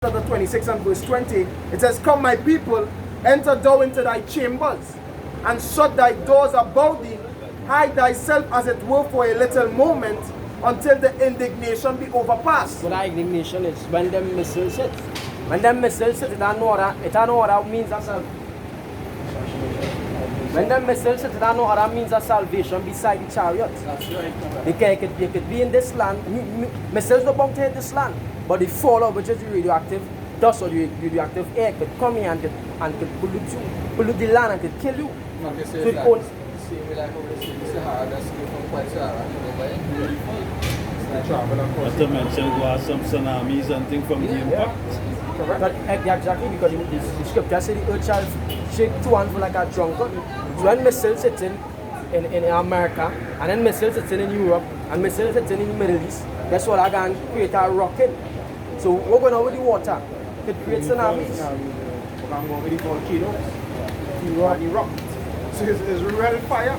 chapter 26 and verse 20, it says, "Come, my people, enter thou into thy chambers, and shut thy doors about thee, hide thyself as it were for a little moment, until the indignation be overpassed." What that indignation is when them missiles hit. When them missiles hit, it don't know what that means that's when them missiles hit, it don't know what that means that's salvation beside the chariot. That's right. It could be in this land. Missiles don't bound to hit this land, but the fallout, which is the radioactive dust or the radioactive air, could come here and could pollute the land and could kill you. Not to say So it that. owns- Same way like how they say the Sahara, that's from quite Sahara, but it's beautiful. It's like Travel across Not to mention go have some tsunamis and things from the impact. But exactly, because the scripture says the earth shall shake to and fro like a drunkard. So when missiles hit in America, and then missiles hit in Europe, and missiles hit in the Middle East, that's what I can create a rocket. So we're going on with the water. It creates tsunamis. We're going to go with the volcanoes. You rock. So it's real fire.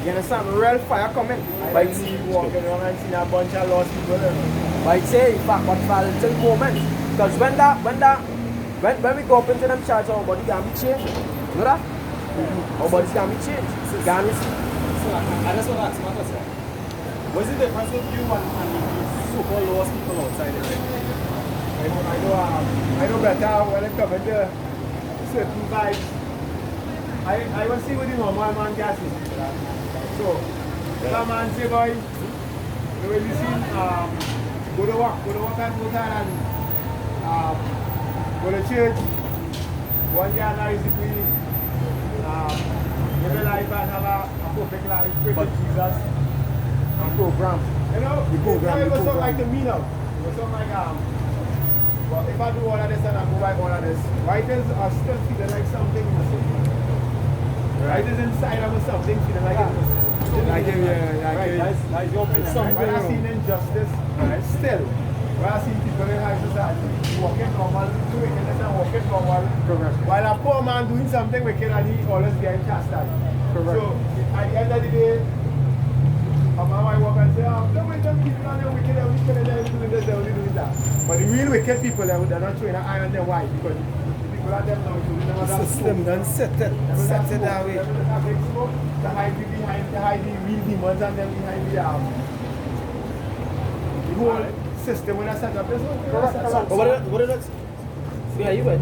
You understand? Real fire coming. But I see you walking around and see a bunch of lost people there. But I'd say, in fact, what for a little moment. Because when we go up into them charts, our body can be changed. You know that? Our bodies can be changed. Can we see? So I just want to ask my question. What's the difference with you and the so-called lost people outside there? I know better when it comes to certain vibes. I will see what the normal man gets. So, that man say, boy, when you see go to work and go there and go to church, one guy now is live a life and have a perfect life with Jesus and program. You know, it was something like to me now. It was something like, well, if I do all of this and I go by all of this, writers are still feeling like something missing. Writers inside of us something feeling like it's missing. Like, That's your opinion. when I see injustice, still, when I see people in high society walking normal, doing it and walking normal, while a poor man doing something wicked and he always getting chastised. So, at the end of the day, my wife walk and say, don't wait them people on them wicked, they're only doing this, they're only doing that. But the real wicked people, they're not showing an eye on them. Why? Because the people are them now, so they never The system done set it that way. To hide the real demons and them behind the whole system when I set up this. But what is that? Yeah, you went.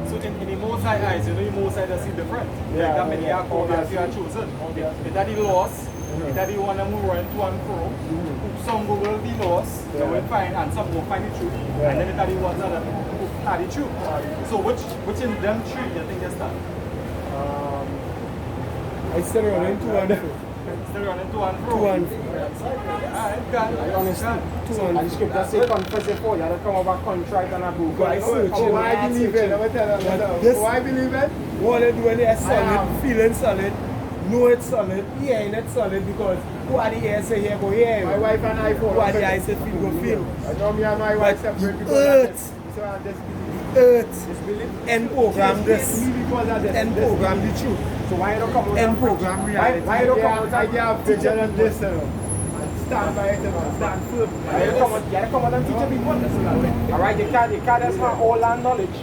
So in the most high eyes, you know, the most high does see different. Like that many are called that you are chosen. If that is lost, if that is one of them who run to and fro, some will be lost, some will find, and some will find the truth. And then if that is ones that are the truth. So which in them three you think is that? I still running to and fro. Still running to and fro. To and fro. Alright, good. Honestly, and the scripture say confess it for you, they come over contrite and a book. Why searching? Why believe it? Let me tell you, This- why believe it? What they do when they are am. solid, feeling solid, know it's solid, hearing it's solid because who are the ears say here go here. My wife and I Who are the eyes say feel go feel. I know me and my wife separate because Earth. of this. So I just believe. Earth and program this Me because of this. and This program belief. the truth So why you don't come out and and program Why reality. you don't come out and give vision and this and stand by it and stand firm. Why you come out and teach people this and that. Alright, you can't just have all that knowledge.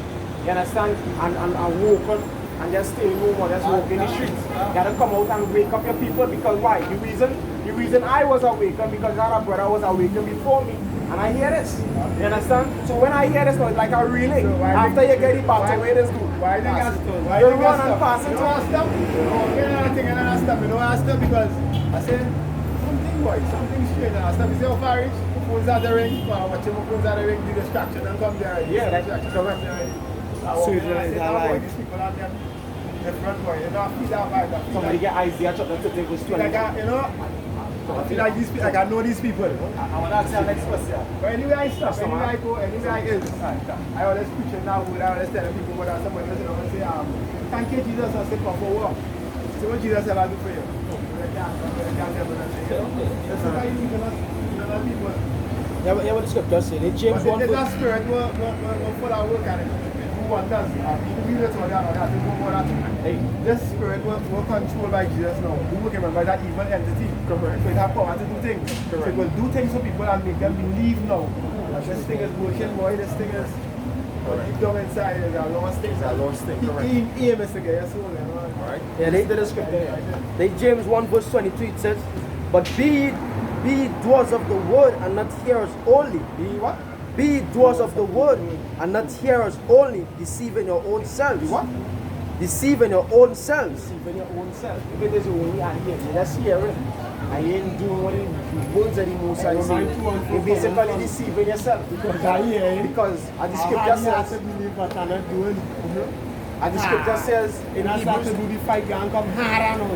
You understand? And walk on and just stay home or just walk in the streets. You gotta come out and wake up your people because why? The reason I was awakened because another brother was awakened before me. And I hear this. You understand? So when I hear this, it's like a relay. After you get it back to where this good. Why they got Why you run and pass it? You don't stop. You don't stop. You don't stop because I said something boy, something straight. And I stop. You say, oh, Farish, phones out the ring. Watch your phones out the ring, do distraction and come there. Yeah, that's correct. So it's like these people are them different boy. You know, feel that vibe. Somebody get Isaiah chapter 30 verse 20. You know, I feel like these people, like I know these people. I want to ask you the next question. But anywhere I stop, anywhere I go, anywhere I is, I always preach it now, I always tell people what somebody listen and say, thank you Jesus, I say come for work. See what Jesus ever do for you. Yeah, what the scripture say? James 1 But there's a spirit will full of work at it. Who wonders, we will tell you that, this spirit will controlled by Jesus now. Who will remember that evil entity. Correct. So it have power to do things. Correct. So it will do things for people and make them believe now. This thing is working, boy, this thing is deep down inside, there's a lost thing. It's a lost thing, correct. He aims to get your soul, Right? Yeah, the script there. They James 1 verse 22 it says, but be ye doers of the word and not hearers only. Be what? Be ye doers of the word and not hearers only, deceiving your own selves. Be what? Deceiving your own selves. Deceiving your own self. If it is only and here, you're just hearing. And you ain't doing what the words of the Most High say. You're basically deceiving yourself. Because as the scripture says, to believe what I'm not doing. as the scripture says in And that's to Hebrews, do the fight and come harder now.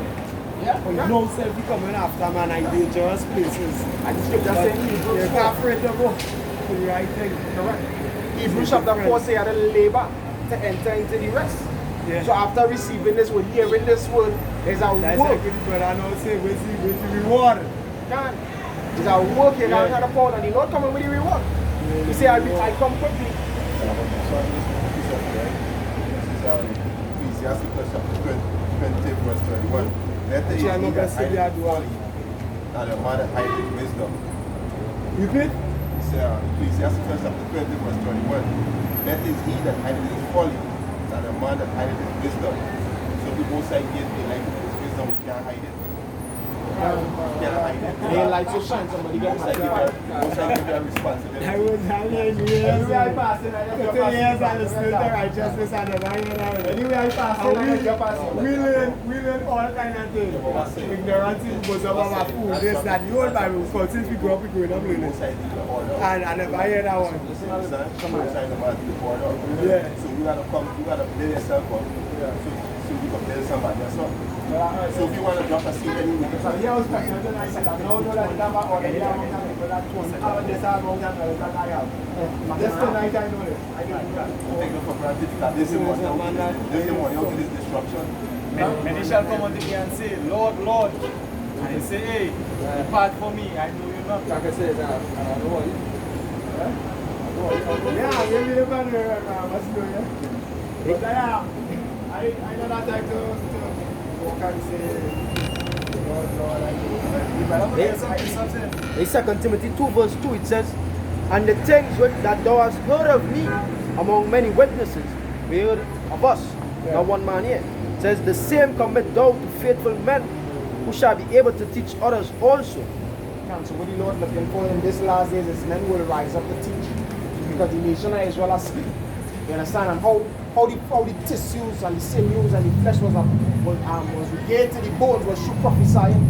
yeah, But you know self be coming after man in dangerous places. as the scripture says in Hebrews You're 4, not afraid to go to the right thing. correct. Hebrews chapter 4 say you had to labor to enter into the rest. Yeah. So after receiving this word, hearing this word, there's a That's work. like the brother now say, where's the reward? Can. There's a work you can't upon, and you're not coming with the reward. You say, I come quickly. Ecclesiastes chapter 20 verse 21. Better is he that hideth folly than a man that hideth wisdom. Repeat? He said, Ecclesiastes chapter 20 verse 21. Better is he that hideth his folly than a man that hideth his wisdom. So the Most High gives me like his wisdom, we can't hide it. We can't hide it. They like to shine, somebody get Most High give you a responsibility. I was having Anyway, I years. pass it, I just 50 pass it. years and the spirit of righteousness and the vine and Anyway, I pass it, I just pass it. we learn all kind of things. Ignorance is most of our food. This that the old Bible, because since we grew up, we grew up learning. Most High give you order. And I never hear that one. Understand? Most High no matter the order. Yeah. So you gotta come, you gotta build yourself up. So you can build somebody else up. So if you want to drop a seed anyway, So here I was talking to nice, I don't know that number or the amount of people that want to have this amount of people that I have. Just tonight I know this. I didn't do that. take it for granted that this is what you this destruction. Many shall come unto me and say, Lord, Lord. And they say, hey, depart from me, I know you not. Like I said, I don't know what Yeah, give me the banner, what's going on? But I know that I to walk and say, Lord, Lord, I do. In 2 Timothy 2 verse 2 it says, and the things that thou hast heard of me among many witnesses, we heard of us, not one man here. It says, the same commit thou to faithful men who shall be able to teach others also. So what the Lord looking for in this last days is men will rise up to teach. Because the nation of Israel are asleep. You understand? And how the tissues and the sinews and the flesh was regained to the bones was through prophesying.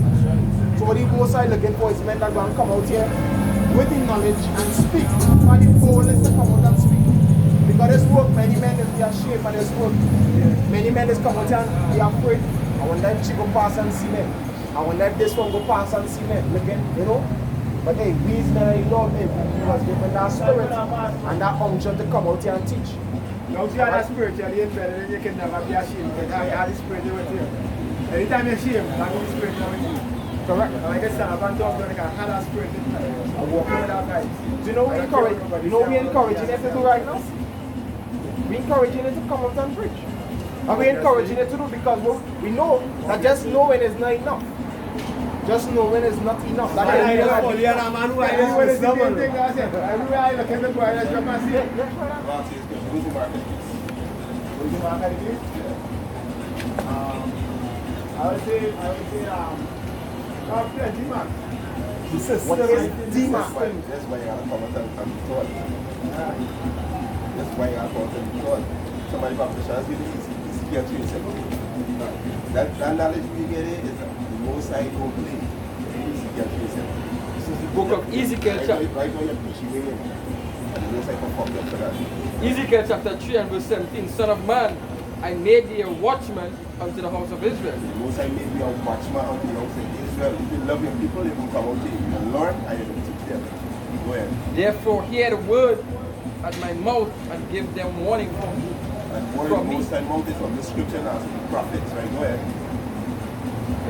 So what the Most High looking for is men that will come out here with the knowledge and speak. And the boldness to come out and speak. Because this work, many men is be ashamed of this work. Many men is come out here and be afraid. I want that chick go pass and see them. I want that this one go pass and see them. Looking, you know? But hey, we is not Lord, hey, we was given that spirit and that unction to come out here and teach. Now if you have that spirit, you're better, then you can never be ashamed. Because you have the spirit with you. Anytime you're ashamed, that means the spirit is with you. Correct. And like I said, I've been talking like I had that spirit in me. I walk with that guy. Do you know we encouraging it to do right now? We encouraging it to come out and preach. And we encouraging it to do because we know that just knowing is not enough. Just knowing is not enough. That I is know you're a man who everywhere is is the same thing. I said. Everywhere I look in the boy, I just drop and see it. Last year's good. Who's the market? What do you want to do? I would say, D-Mac. The system. What is D-Mac? That's why you gotta come out and be taught. That's why you gotta come out and be taught. Somebody publishes you easy get to yourself. That knowledge we get is the most I don't believe. Easy get to yourself. This is the book of Ezekiel chapter. Right now you're preaching way in. And the most I can fuck up for that. Ezekiel chapter 3 and verse 17. Son of man, I made thee a watchman unto the house of Israel. The most I made me a watchman unto the house of Israel. If you love your people, you will come out here. You will learn and you will teach them. Go ahead. Therefore hear the word at my mouth and give them warning from me. And word From me. most I mouth is from the scripture and the prophets. Right, go ahead.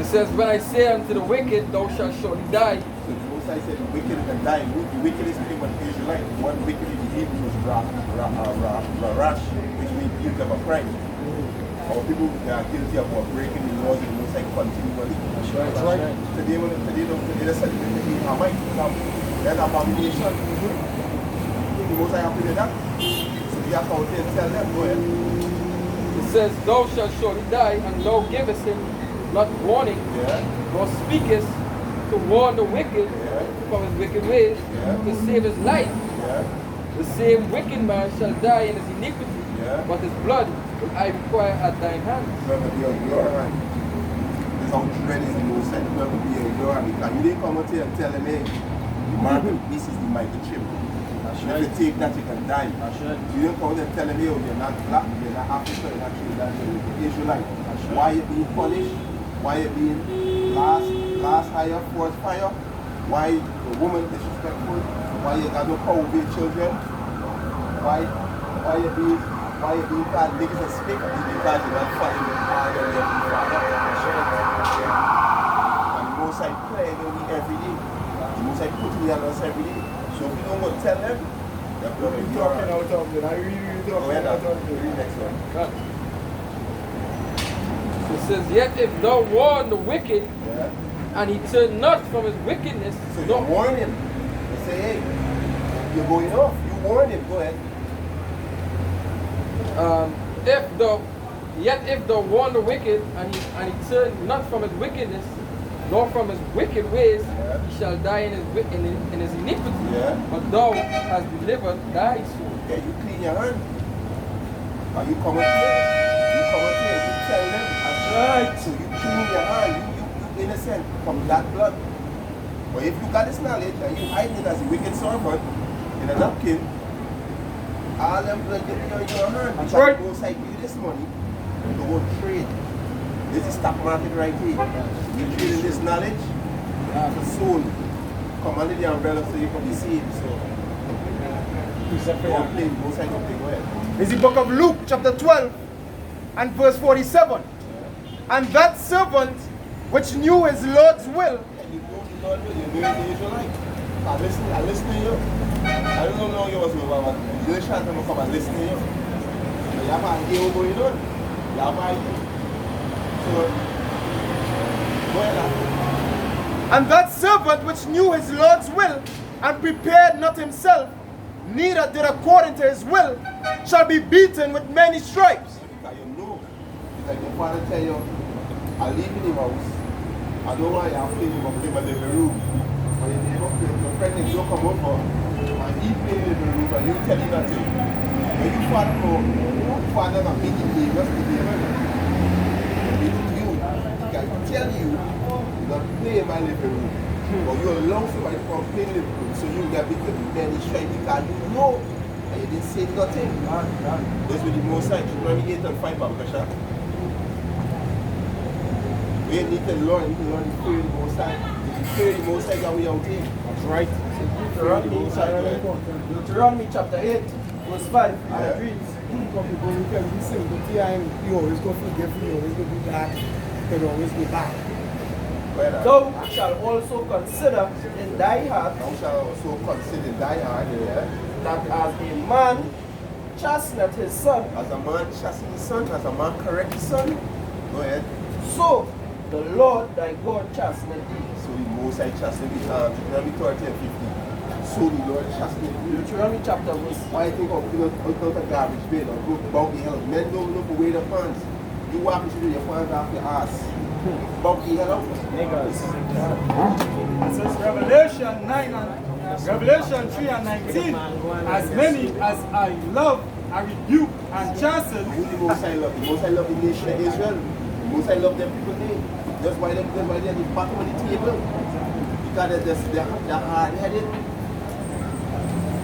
It says, when I say unto the wicked, thou shalt surely die. So the most I said the wicked can die. The wicked is pretty much Israelite. One wicked in the Hebrew was rash, which means guilt of a crime. Or people that are guilty of breaking the laws and the most like continually. That's right. Today they said I might have that abomination. The most I have to do that. So we account and tell them, go ahead. It says, thou shalt surely die, and thou givest him not warning, nor speakest to warn the wicked from his wicked ways, to save his life. The same wicked man shall die in his iniquity, but his blood will I require at thine hands. Whoever be on your hand. This how dread is the most said. Whoever be on your hand. Because you didn't come out here and tell them, hey, Margaret, this is the microchip. If you take that, you can die. You didn't come out and tell them, hey, you're not black, you're not African, you're not Trinidad, you're Israelite. Why you being punished? Why you being last higher, fourth fire? Why the woman disrespectful? Why you got no power with your children? Why you being called niggas and speak? Because you're not following the order of your father. And the most I play on me every day. The most I put me on us every day. So if you don't want to tell them, they're going to be talking out of it. I really talking out of it. Read next one. It says, yet if thou warn the wicked, and he turn not from his wickedness, So you warn him. You say, hey, you're going off. You warn him. Go ahead. If thou warn the wicked, and he turn not from his wickedness, nor from his wicked ways, he shall die in his iniquity. But thou hast delivered thy soul. Yeah, you clean your hand. Or you come up here. You come up here. You tell them. That's right. So you clean your hand. You innocent from that blood. But if you got this knowledge and you hide it as a wicked servant in a napkin, all them blood get in your hand. That's right. Go side you this money. You go trade. This is stock market right here. You trade in this knowledge for soul. Come under the umbrella so you can be saved. So don't play. Go side don't play. Go ahead. It's the book of Luke, chapter 12, and verse 47. And that servant which knew his Lord's will. And you know the Lord will. You know the Israelite. I listen to you. I don't know you was with, but you just try to come and listen to you. You have to hear what's going on. You have to hear. So, go ahead. And that servant which knew his Lord's will, and prepared not himself, neither did according to his will, shall be beaten with many stripes. Because you know. It's like your father tell you, I live in the house. I don't want you to play him up in my living room. But if your friend is don't come over, and he play in the living room, and you tell him nothing. When you father know, your father not making the rest of the day. I can tell you, not play in my living room. But you allow somebody to come play in the living room, so you get beaten with many stripes because you know, and you didn't say nothing. This with the most side. Deuteronomy 8 and 5, Babakasha. We need to learn the fear of the most side. The fear of the most side that we out here. That's right. Deuteronomy chapter 8, verse 5, and it reads, You always go forgive, you always go be back, you always go back. thou shalt also consider in thy heart Thou shalt also consider thy heart, that as a man chasteneth his son, as a man chasten his son, as a man correct his son. Go ahead. so the Lord thy God chasteneth thee. So the most I chasten his heart. Deuteronomy 30 and 50. So the Lord chasten thee. Deuteronomy chapter verse. Why you think of out a garbage bin or go bump the hell? Men don't look away the pants. You walk into your pants off your ass. Bump the hell out. It says Revelation 3 and 19. As many as I love, I rebuke and chasten. Who the most I love? The most I love the nation of Israel. The most I love them people there. That's why they're at the bottom of the table. Because they're hard-headed.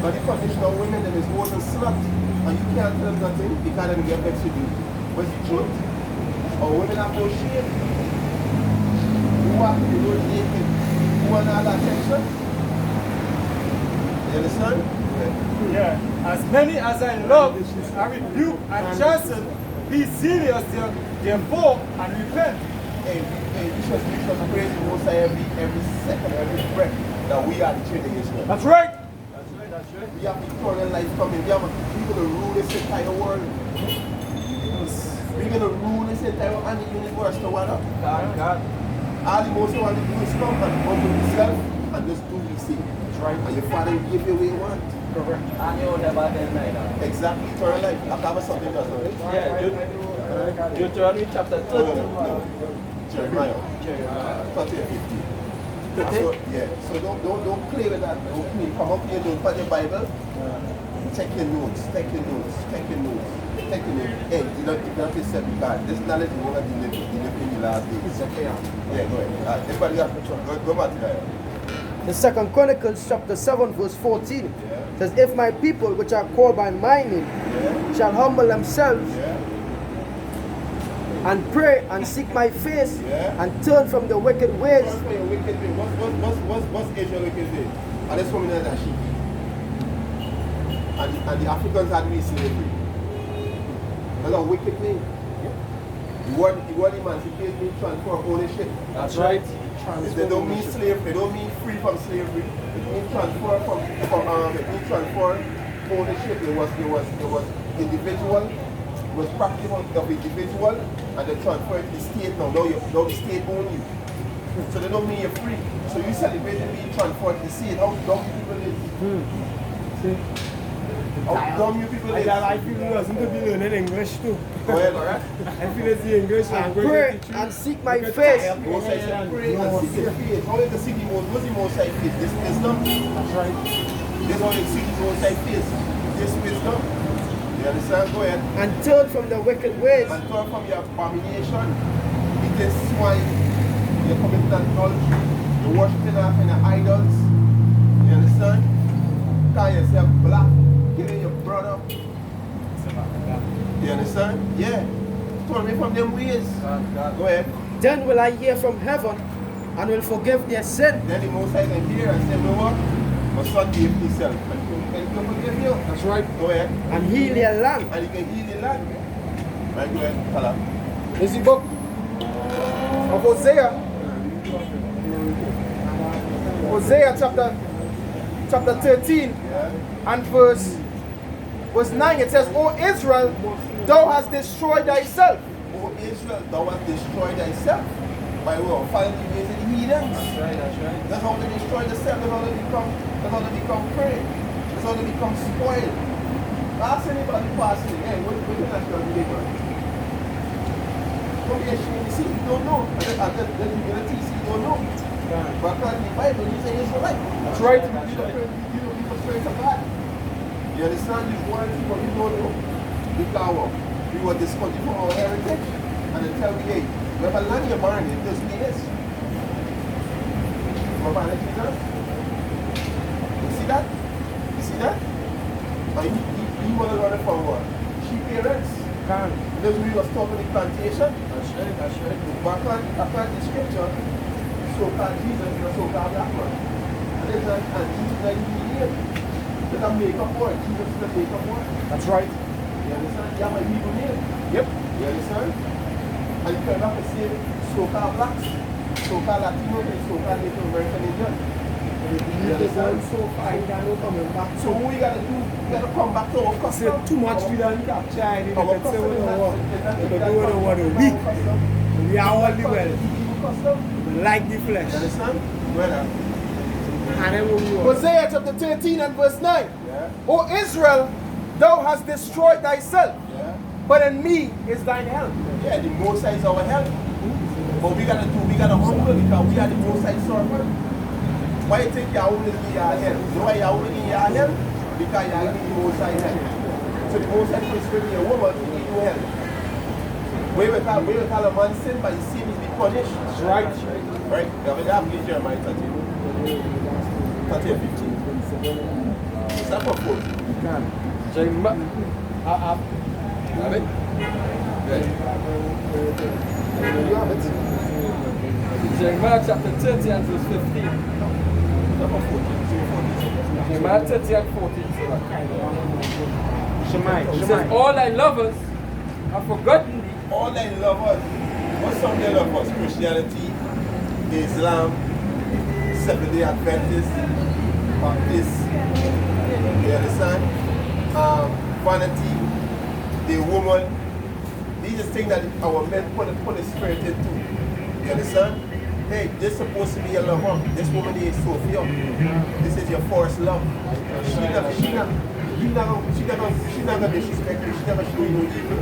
But the condition of women them is worse than slut. And you can't tell them nothing because they get vexed with you. What's the truth? Or women have no shame. Who walk with the road naked? Who want all that attention? You understand? Yeah. As many as I love, I rebuke and chasten. Be serious therefore and repent. Hey, we should praise the Most High every second, every breath that we are the children of Israel. That's right. We have eternal life coming. We're going to rule this entire world. We're going to rule this entire world and the universe to what up? God. All the most you want to do is come and humble yourself and just do what you say. That's right. And your father will give you what you want. And you never deny that. Exactly, eternal life. I have something else. Yeah, Deuteronomy chapter 30. No. Jeremiah. 30 and 15. So, yeah. So don't play with that. Don't play. Come up here, don't put your Bible. Check your notes. Take your notes. Hey, do not be set because this knowledge is going to deliver in the last days. Yeah, go ahead. Everybody go back to that. The 2 Chronicles chapter 7 verse 14 says, if my people which are called by my name shall humble themselves and pray and seek my face and turn from the wicked ways. What's Israel wicked way? And this woman that she and the Africans had me slavery. That's a wicked thing. The word emancipate means transfer ownership. That's right. They don't mean slave. They don't mean free from slavery. It means transfer it means transfer ownership. It was individual. It was practice of individual, and they transfer it to the state now. Now the state own you. So they don't mean you're free. So you celebrate being transferred to the state. How dumb you people is. How dumb you people is. I feel you listen to be learning English too. Go ahead, alright? I feel it's the English language. Pray and seek my face. Most I said pray and seek your face. How is the seek the most? What's the most I face? This wisdom. That's right. This how you seek the most I face. This wisdom. You understand? Go ahead. And turn from the wicked ways. And turn from your abomination. It is why you're committing adultery. You're worshiping our kind of idols. You understand? Call yourself black. Killing your brother. You understand? Yeah. Turn away from them ways. Go ahead. Then will I hear from heaven and will forgive their sin. Then the Most High can hear and say, no what? My son gave himself. And he can forgive you. That's right. Go ahead. And heal their land. And he can heal the land. Right, go ahead. Tell her. This is the book of Hosea. Hosea chapter 13 and verse 9. It says, O Israel, thou hast destroyed thyself. O Israel, thou hast destroyed thyself. By way of following the ways of the heathens. That's right. That's how they destroy themselves. That's how they become prey. That's how they become spoiled. Ask anybody passing, hey, what is that going to be doing? Don't be ashamed. You see, you don't know. And then you get a TC, you don't know. But according to the Bible, you say Israelite. That's right. You don't be afraid of God. You understand these words, but you don't know. Because we were discontinued from our heritage. And they tell me, hey, we have a land you're born in, just be this. Remember Jesus? You see that? You see that? And you want to learn it from what? Sheep parents. Because we was talking the plantation. That's right. But according to scripture, so-called Jesus is a so-called black man. And Jesus is like he There's a makeup for it. Jesus is a makeup for it. That's right. You understand? You have a Hebrew name. Yep. You understand? And you can have the same so-called blacks, so-called Latino, and so-called Native American Indian. So what we gotta do, we gotta come back to our custom. Say too much we don't capture and you Our can say custom what is you not- want. is not- You is can not- do what you want to is be. not our custom. We are all the well. Hebrew custom. We like the flesh. You understand? Whether. And then what we want. Hosea chapter 13 and verse 9. Yeah. O Israel, thou hast destroyed thyself, Yeah. but in me is thine help. Yeah, the Most High is our help. But we gotta humble because we are the Most High servant. Why you think Yahweh is your help? You know why Yahweh is your help? Because Yahweh is the Most High help. So the Most High is bringing a woman to give you help. We will call a man sin, but his sin is be punished. That's right. Right? We have to Jeremiah 30 and 15. Start from 4. Jeremiah. Have it? Good. You have it. Jeremiah chapter 30 and verse 15. Start from 14. Jeremiah 30 and 14. It says, Shemai. all thy lovers have forgotten thee. All thy lovers, what some they love us? Christianity, Islam, Seventh-day Adventists, Baptists, you understand? Vanity, the woman. These are things that our men put the spirit into. You understand? Hey, this is supposed to be your lover. This woman is Sophia. This is your first love. She never disrespect you. She never show you no evil.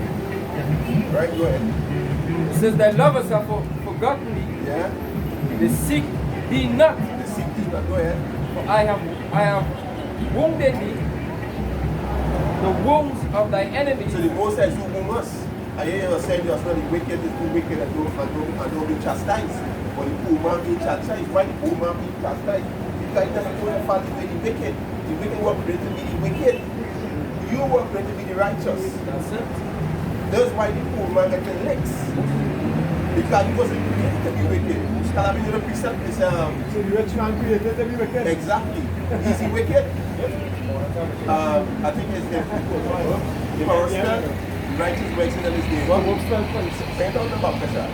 Right? Go ahead. It says, thy lovers have forgotten thee. Yeah? They seek thee not. The sick is not. Go ahead. For I have wounded thee, the wounds of thy enemies. So the Most High is who whom us. I hear you saying just not the wicked is too wicked and don't be chastised. But the poor man being chastised. Why the poor man being chastised? Because he doesn't go and fall into the wicked. The wicked were created to be the wicked. You were created to be the righteous. That's it. That's why the poor man got the licks. Because he wasn't created to be wicked. Can I be the precept? Is So the rich man created to be wicked. exactly. Is he wicked? I think it's the righteous ways in his name. Bend on the back, Kasha.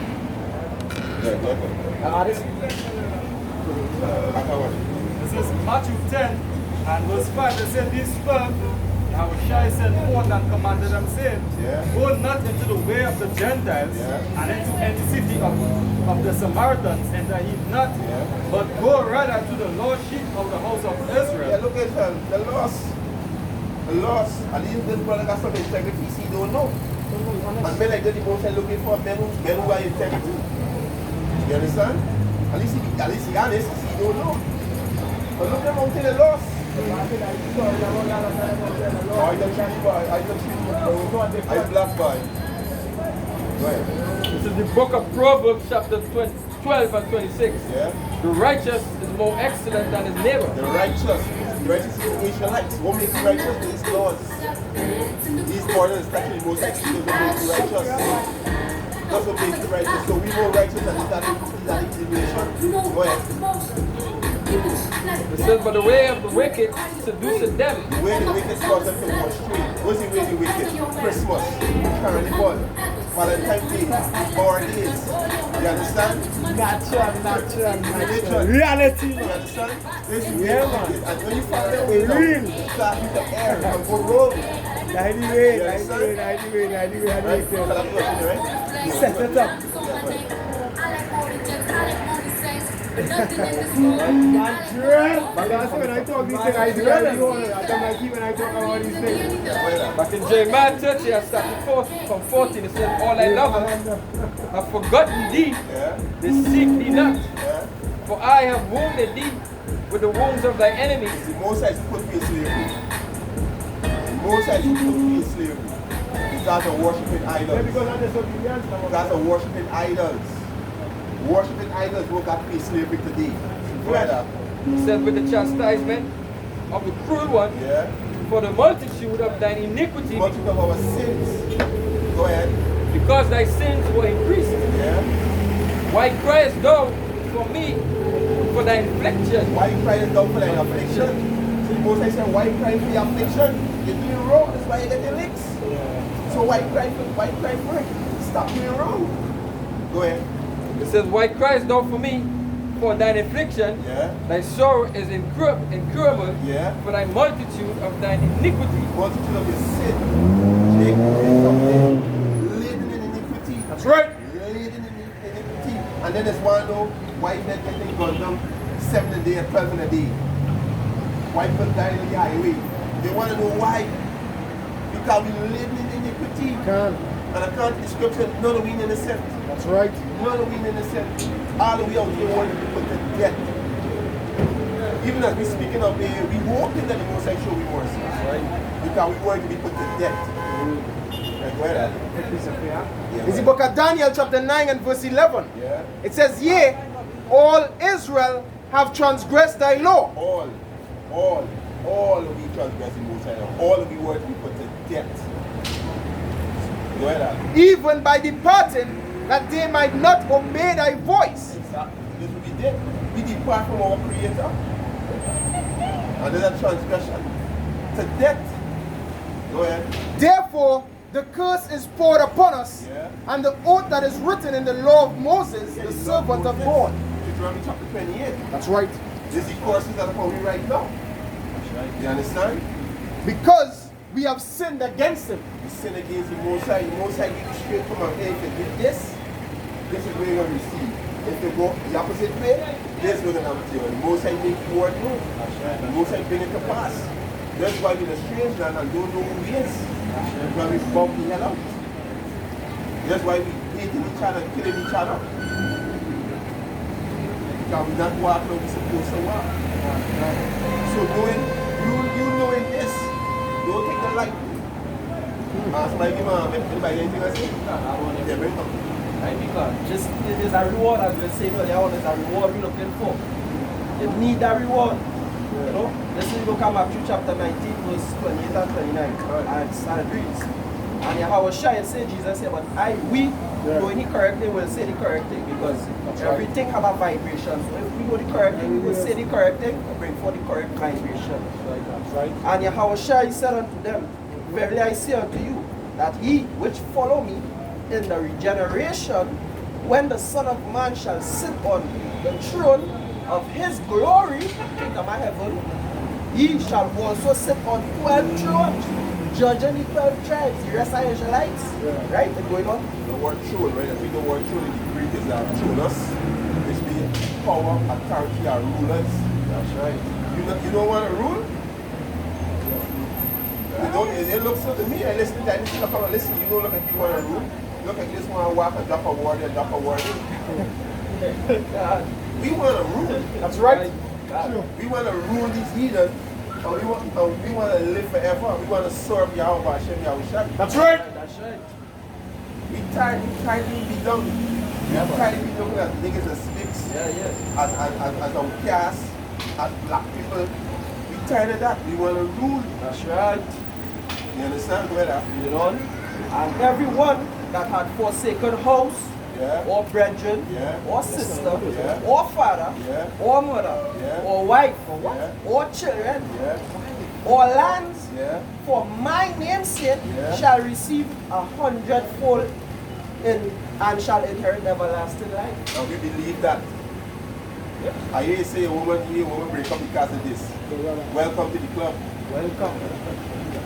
This is Matthew 10 and verse 5. They said, these 12, Yahushua sent forth and commanded them, saying, go not into the way of the Gentiles and into any city of the Samaritans, enter ye not, but go rather to the lost sheep of the house of Israel. Yeah, look at him. The lost. The lost. At least this brother got some integrity he don't know. And men like that, the most are looking for men who are integrity. You understand? At least he honest, he don't know. But look at him the lost. I black boy. Go ahead. This is the book of Proverbs, chapter 12 and 26. Yeah. The righteous is more excellent than his neighbor. The righteous is the Israelites. What makes you righteous? These laws. These orders, especially most excellent, makes you righteous. That's what makes you righteous. So we more righteous than that inclination. Go ahead. It says, but the way of the wicked seduces them. The way the wicked cause them to go astray. What's the way the wicked? Christmas, Carnival, Valentine's Day, our days. You understand? Natural. Reality. You understand? This is Yeah, the man. wicked. And when you find out with Real. you start with the air and go roll. Anyway. Right? Right? Set it up. Natural. But that's when I talk these things, I do it. I don't like it when I talk about these things. But in Jeremiah 30, I started from 14, it says, all thy lovers have forgotten thee, they seek thee not. For I have wounded thee with the wounds of thy enemies. The Most High put me in slavery. The Most High put me in slavery. Because of worshiping idols. Because of disobedience. Because of worshiping idols. Worshiping idols will got me in slavery today. Brother. It says, with the chastisement of the cruel one, for the multitude of thine iniquity, Multitude of our sins. Go ahead. because thy sins were increased. Why criest thou for me for thy affliction? Why you crying down for thy affliction? So the Most High said, why you crying for your affliction? You're doing wrong, that's why you get the licks. So why you crying for it? Stop doing wrong. Go ahead. It says, why criest thou for me for thine affliction? Thy sorrow is incurable for thy multitude of thine iniquity. Multitude of your sin. Jacob, laden in iniquity. That's right. Laden in iniquity. And then there's one though, why men getting gunned down 7 a day and 12 in a day. Why people dying in the highway? They want to know why. Because we live in iniquity. And according to the scripture, none of we innocent. That's right. None of we innocent. All of we out here want to be put to death. Even as we speaking of here, we won't think that the Most High show we mercy. Right? Because we want to be put to death. Like where that? It's the book of Daniel chapter 9 and verse 11. It says, yea, all Israel have transgressed thy law. All of we transgressing Most High. All of we want to be put to death. Even by departing, that they might not obey thy voice. Exactly. This is what we did. We depart from our Creator. And then that transgression to death. Go ahead. Therefore, the curse is poured upon us, and the oath that is written in the law of Moses, the servant of God. Deuteronomy chapter 28. That's right. This is the curses that are upon me right now. That's right. You understand? Because we have sinned against him. You sin against the Most High. The Most High gives you straight from our head. If you do this is where you're going to receive. If you go the opposite way, this is what you're going to have to do. The Most High make you work move. The Most High bring it to pass. That's why we're in a strange land and don't know who he is. That's why we bump the hell out. That's why we hating each other, killing each other. Because we not walk where we're supposed to walk. So knowing, you knowing this, don't take the light. Somebody give anybody anything I say? I want to Yeah, bring it up. right? Because just it is a reward, as we were saying earlier on, it's a reward we're looking for. You need that reward. You know? Let's see, look at Matthew chapter 19, verse 28 and 29. And it reads. And Yahweh Shai say, Jesus said, but we, knowing the correct thing, will say the correct thing, because everything have a vibration. So if we know the correct thing, we will say the correct thing, and bring forth the correct vibration. That's right. And Yahweh Shai said unto them, verily I say unto you, that ye which follow me in the regeneration, when the Son of Man shall sit on the throne of his glory, kingdom of heaven, ye shall also sit on 12 thrones, judging the 12 tribes, the rest are Israelites. Right? It's going on. The word throne, right? I think the word throne in the Greek is thronos, which means power, authority, or rulers. That's right. You don't want to rule? It looks so to me, I listen to that, you look and listen, you don't look like you want to rule. Look like you just want to walk and drop a word and drop a word in. We want to rule. That's right. We want to rule these heathens, and we want to live forever. We want to serve Yahweh Hashem Yahushua. That's right. That's right. We tired to be done. We tired to be looking at niggas as sticks, as outcasts, as black people. We tired of that. We want to rule. That's right. You understand, brother? You know? And everyone that had forsaken house, or brethren, or sister, or father, or mother, or wife, or children, or lands, for my name's sake, shall receive 100-fold and shall inherit everlasting life. And we believe that. I hear you say a woman break up because of this. Welcome to the club.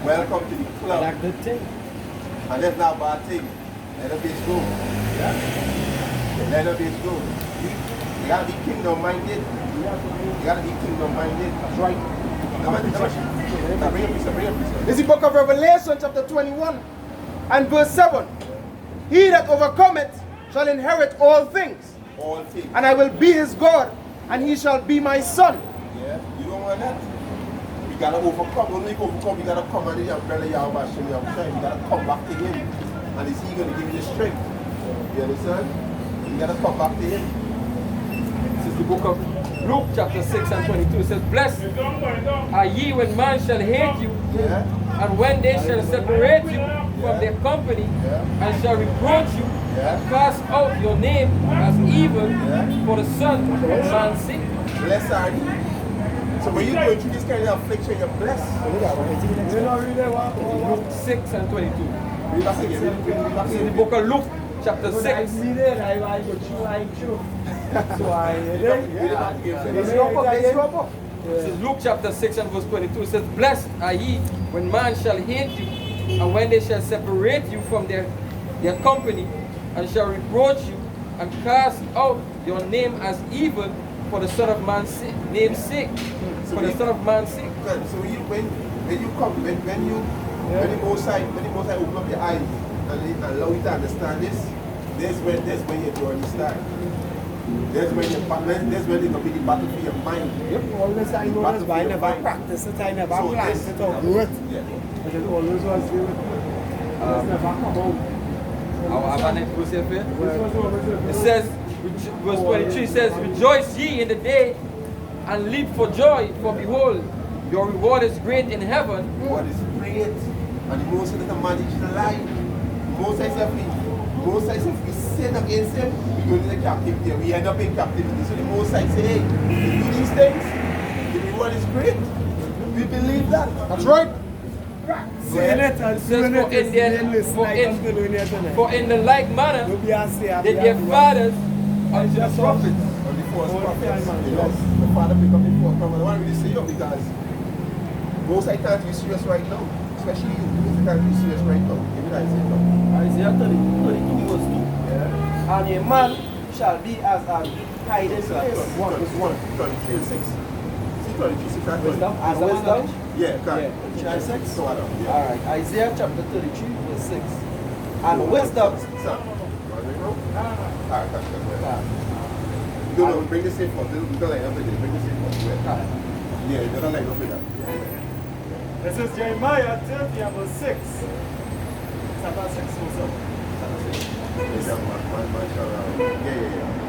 Welcome to the club. That's good thing. And that's not a bad thing. Let the bitch go. Let the bitch go. You gotta be kingdom minded. You gotta be kingdom minded. That's right. This is the book of Revelation, chapter 21, and verse 7. He that overcometh shall inherit all things, All things. and I will be his God, and he shall be my son. Yeah, you don't want that. You gotta overcome. Only overcome, you gotta come under the umbrella Yahweh Hashem Yahushua. You gotta come back to him. And is he gonna give you strength? You understand? You gotta come back to him. This is the book of Luke chapter 6 and 22. It says, blessed are ye when man shall hate you, and when they shall separate you from their company, and shall reproach you, and cast out your name as evil for the Son of Man's sake. Blessed are you. So when you go through this kind of affliction, you're blessed. Luke 6 and 22. Read back again. Read back This is the again. book of Luke chapter 6. Read it back again. This is Luke chapter 6 and verse 22. It says, blessed are ye when man shall hate you, and when they shall separate you from their company, and shall reproach you, and cast out your name as evil for the Son of Man's name's sake. For the Son of Man's sake. So when you come, when the Most High open up your eyes and allow you to understand this, that's when your journey starts. That's when it's gonna be the battle for your mind. Always I know that's why I never practice it, I never plan it or do it. But it always was here. It's never come out. It says, verse 23 says, rejoice ye in the day and leap for joy, for behold, your reward is great in heaven. What is great, and the Most High can manage the life. The Most High said if we sin against him, we go into captivity. We end up in captivity. So the Most High say, hey, we do these things, the reward is great. We believe that. That's right. Saying it and doing it, for in the like manner did their fathers unto the prophets. On the false prophets. The father pick up the false prophet. I want to really say you because most I can't be serious right now. Especially you. Most I can't be serious right now. Give me that Isaiah 32 verse 2. And a man shall be as an hiding place. 1, 33 and 6. See 33, 6 and 20. And wisdom Yeah, correct. Chapter 6? So I don't. Yeah. Alright, Isaiah chapter 33, verse 6. And wisdom. Sir, alright, that's Ah, no, bring the same for we don't line up with it. Bring the same for ah. yeah, you don't line up with that. This is Jeremiah 30 and verse 6. Chapter 6 also. Yeah, yeah, yeah.